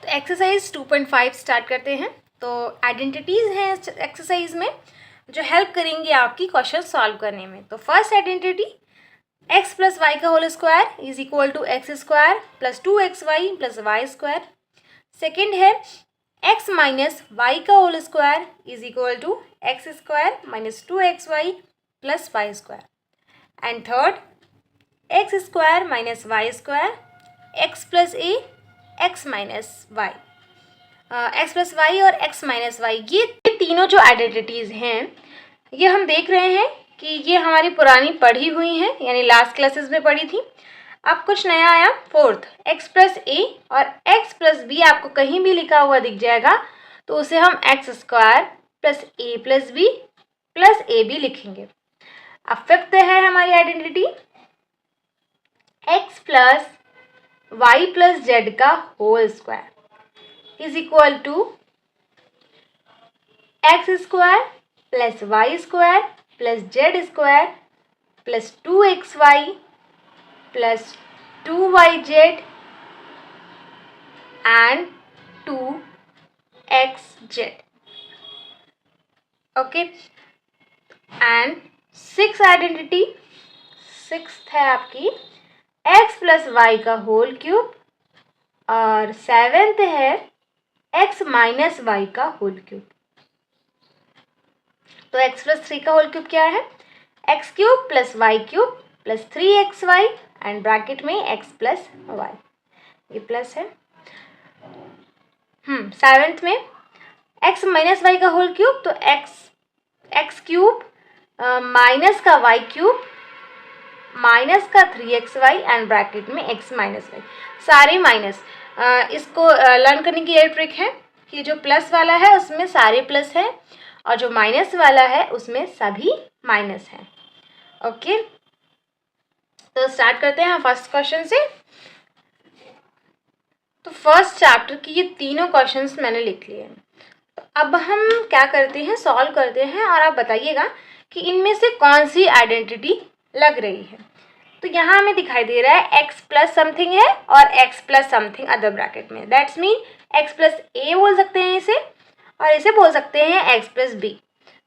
Exercise 2.5 start करते हैं। तो आइडेंटिटीज़ हैं इस एक्सरसाइज में जो हेल्प करेंगी आपकी क्वेश्चन सॉल्व करने में। तो first identity x plus y का whole square is equal to x square plus 2xy plus y square. Second है x माइनस वाई का whole square is equal to x square minus 2xy plus y square. And third x square minus y square x plus a x minus y, x plus y और x minus y, ये तीनों जो identities हैं ये हम देख रहे हैं कि ये हमारी पुरानी पढ़ी हुई हैं, यानी लास्ट क्लासेस में पढ़ी थी। अब कुछ नया आया, फोर्थ एक्स प्लस ए और एक्स प्लस बी आपको कहीं भी लिखा हुआ दिख जाएगा तो उसे हम x square plus a plus b plus a b लिखेंगे। अब फिफ्थ है हमारी identity x plus y plus z का whole square is equal to x square plus y square plus z square plus 2xy plus 2yz and 2xz। Okay, and six identity, sixth है आपकी x plus y का whole cube और seventh है x minus y का whole cube. तो x plus 3 का whole cube क्या है, x cube plus y cube plus 3xy and bracket में x प्लस वाई, ये प्लस है। सेवेंथ में x माइनस वाई का होल क्यूब, तो एक्स क्यूब माइनस का वाई क्यूब माइनस का 3xy एंड ब्रैकेट में x माइनस वाई, सारे माइनस। इसको लर्न करने की ये ट्रिक है कि जो प्लस वाला है उसमें सारे प्लस हैं और जो माइनस वाला है उसमें सभी माइनस हैं। ओके, तो स्टार्ट करते हैं फर्स्ट क्वेश्चन से। तो फर्स्ट चैप्टर की ये तीनों क्वेश्चंस मैंने लिख लिए हैं। तो अब हम क्या करते हैं, सॉल्व करते हैं और आप बताइएगा कि इनमें से कौन सी आइडेंटिटी लग रही है। तो यहाँ हमें दिखाई दे रहा है x प्लस समथिंग है और x plus something other bracket में, दैट्स मीन x प्लस ए बोल सकते हैं इसे और इसे बोल सकते हैं x प्लस बी।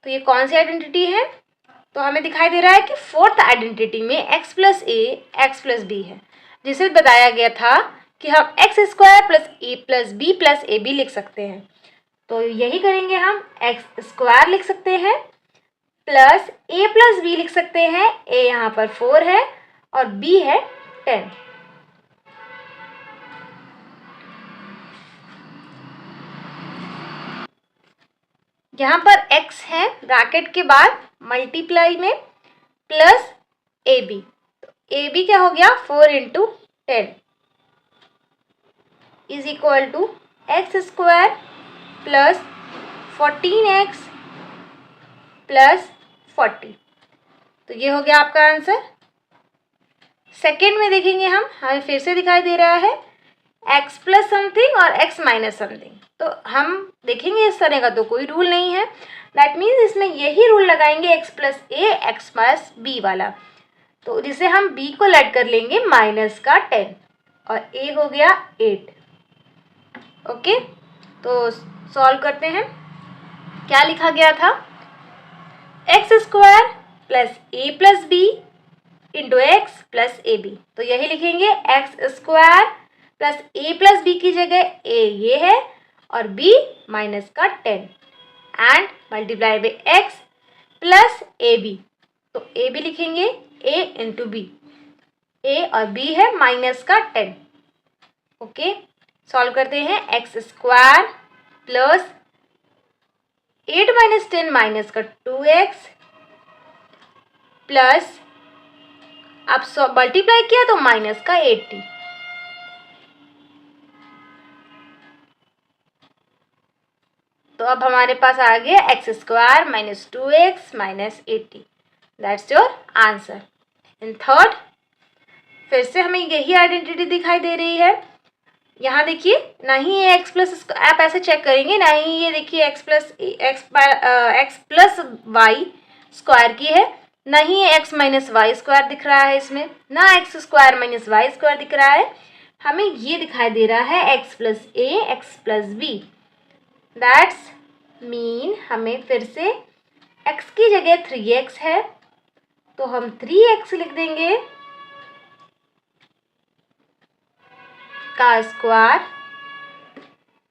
तो ये कौन सी आइडेंटिटी है, तो हमें दिखाई दे रहा है कि फोर्थ आइडेंटिटी में x plus a x plus b है, जिसे बताया गया था कि हम x square plus a plus b plus a b लिख सकते हैं। तो यही करेंगे हम, एक्स स्क्वायर लिख सकते हैं प्लस ए प्लस बी लिख सकते हैं। ए यहाँ पर 4 है और b है 10। यहाँ पर x है ब्रैकेट के बाद मल्टीप्लाई में प्लस ए बी, तो ए बी क्या हो गया 4 into 10 is equal to x square plus 14x plus 40। तो ये हो गया आपका आंसर। सेकेंड में देखेंगे हम, हमें फिर से दिखाई दे रहा है x प्लस समथिंग और x माइनस समथिंग। तो हम देखेंगे इस तरह का तो कोई रूल नहीं है, दैट मीन्स इसमें यही रूल लगाएंगे x plus a x plus B वाला। तो जिसे हम b को लेट कर लेंगे माइनस का 10 और a हो गया 8। ओके, तो सॉल्व करते हैं। क्या लिखा गया था, x square plus a plus b into x plus a b. तो यही लिखेंगे, x square plus a plus b की जगह ए ये है और b माइनस का 10 and multiply by x plus a b. तो ए बी लिखेंगे a इंटू बी, ए और b है माइनस का 10। ओके, सॉल्व करते हैं। X square plus 8 minus 10 minus का 2x प्लस अब मल्टीप्लाई किया तो माइनस का 80। तो अब हमारे पास आ गया x square minus 2x minus 80, that's your answer. In third फिर से हमें यही आइडेंटिटी दिखाई दे रही है। यहाँ देखिए, ना ही ये एक्स प्लस, आप ऐसे चेक करेंगे, ना ही ये देखिए एक्स प्लस वाई स्क्वायर की है, ना ही एक्स माइनस वाई स्क्वायर दिख रहा है इसमें, ना x square minus y square दिख रहा है, हमें ये दिखाई दे रहा है x plus a x plus b. That's mean हमें फिर से x की जगह 3x है तो हम 3x लिख देंगे का स्क्वायर।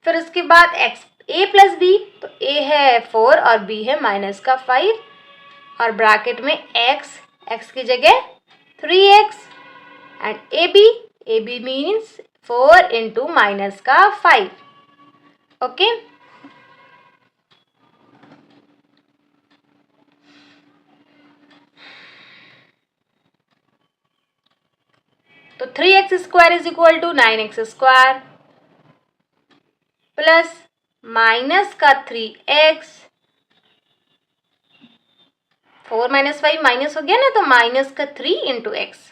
फिर उसके बाद x a प्लस बी, तो a है 4 और b है -5 और ब्रैकेट में x की जगह 3x and a b means 4 into -5। Okay, तो 3x square is equal to 9x square plus minus का 3x, 4 - 5 माइनस हो गया ना, तो माइनस का 3 इंटू एक्स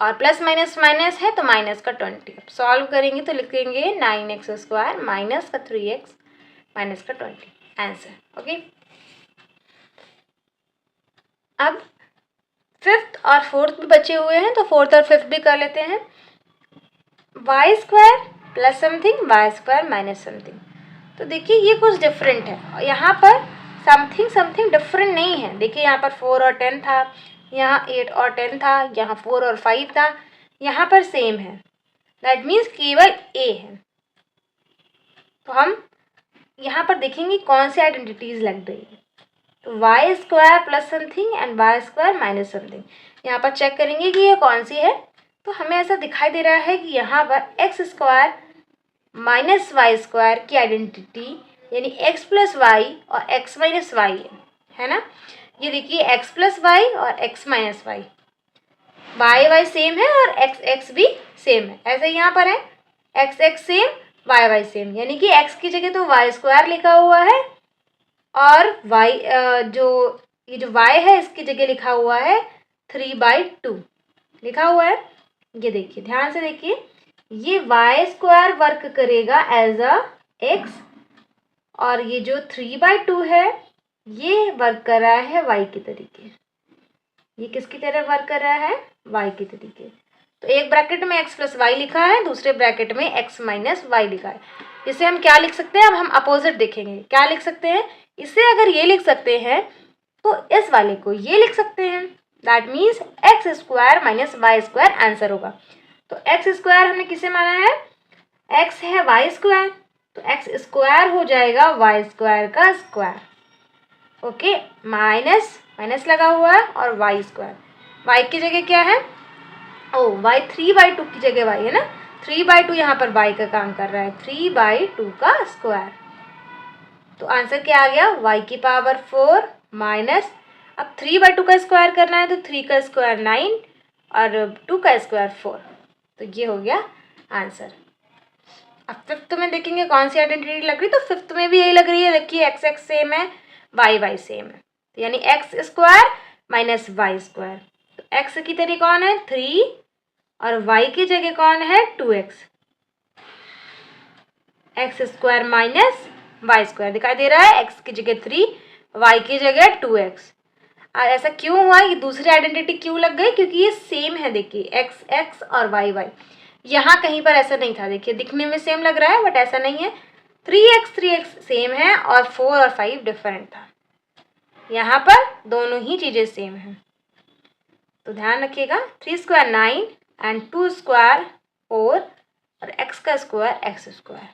और प्लस माइनस माइनस है तो माइनस का 20। अब सॉल्व करेंगे तो लिखेंगे 9x स्क्वायर माइनस का 3x माइनस का 20 आंसर। ओके, अब फिफ्थ और फोर्थ भी बचे हुए हैं तो फोर्थ और फिफ्थ भी कर लेते हैं। Y square plus something y square minus something, तो देखिए ये कुछ डिफरेंट है और यहाँ पर समथिंग समथिंग डिफरेंट नहीं है। देखिए यहाँ पर 4 और 10 था, यहाँ 8 और 10 था, यहाँ 4 और 5 था, यहाँ पर सेम है। दैट मीन्स केवल ए है। तो हम यहाँ पर देखेंगे कौन सी आइडेंटिटीज लग रही है। तो y square plus something and y square minus something, यहाँ पर चेक करेंगे कि ये कौन सी है। तो हमें ऐसा दिखाई दे रहा है कि यहाँ पर x square minus y square की आइडेंटिटी यानी x प्लस वाई और x माइनस वाई है ना। ये देखिए x प्लस वाई और x minus y, y same है और x भी सेम है। ऐसे यहाँ पर है x सेम वाई सेम, यानी कि x की जगह तो वाई स्क्वायर लिखा हुआ है और ये जो y है इसकी जगह लिखा हुआ है 3/2 लिखा हुआ है। ये देखिए ध्यान से देखिए, ये वाई स्क्वायर वर्क करेगा एज अ x और ये जो 3/2 है ये वर्क कर रहा है y के तरीके। ये किसकी तरह वर्क कर रहा है? y के तरीके। तो एक ब्रैकेट में x प्लस वाई लिखा है, दूसरे ब्रैकेट में x माइनस वाई लिखा है। इसे हम क्या लिख सकते हैं? अब हम अपोजिट देखेंगे। क्या लिख सकते हैं? इसे अगर ये लिख सकते हैं तो इस वाले को ये लिख सकते हैं। That means x square minus y square answer होगा। तो एक्स स्क्वायर हमने किसे माना है? एक्स है वाई स्क्वायर, तो एक्स स्क्वायर हो जाएगा वाई स्क्वायर का स्क्वायर। ओके, माइनस माइनस लगा हुआ है और वाई स्क्वायर, वाई की जगह क्या है? ओ वाई 3/2 की जगह वाई है ना, 3/2 यहाँ पर वाई का काम कर रहा है, 3/2 का स्क्वायर। तो आंसर क्या आ गया? वाई की पावर 4 माइनस, अब 3/2 का स्क्वायर करना है तो 3 का स्क्वायर 9 और 2 का स्क्वायर 4। तो ये हो गया आंसर। अब फिफ्थ में देखेंगे कौन सी आइडेंटिटी लग रही, तो फिफ्थ में भी यही लग रही है। देखिए एक्स सेम है, वाई सेम है, तो यानी x square minus y square. तो एक्स की जगह कौन है? 3 और वाई की जगह कौन है? 2x। X square minus y square दिखाई दे रहा है, एक्स की जगह 3 वाई की जगह 2x। ऐसा क्यों हुआ? ये दूसरी आइडेंटिटी क्यों लग गई? क्योंकि ये सेम है। देखिए एक्स एक्स और वाई वाई, यहाँ कहीं पर ऐसा नहीं था। देखिए दिखने में सेम लग रहा है बट ऐसा नहीं है। 3x सेम है और 4 और 5 डिफरेंट था। यहाँ पर दोनों ही चीज़ें सेम हैं, तो ध्यान रखिएगा। 3 स्क्वायर 9 एंड 2 स्क्वायर 4 और x का स्क्वायर x स्क्वायर।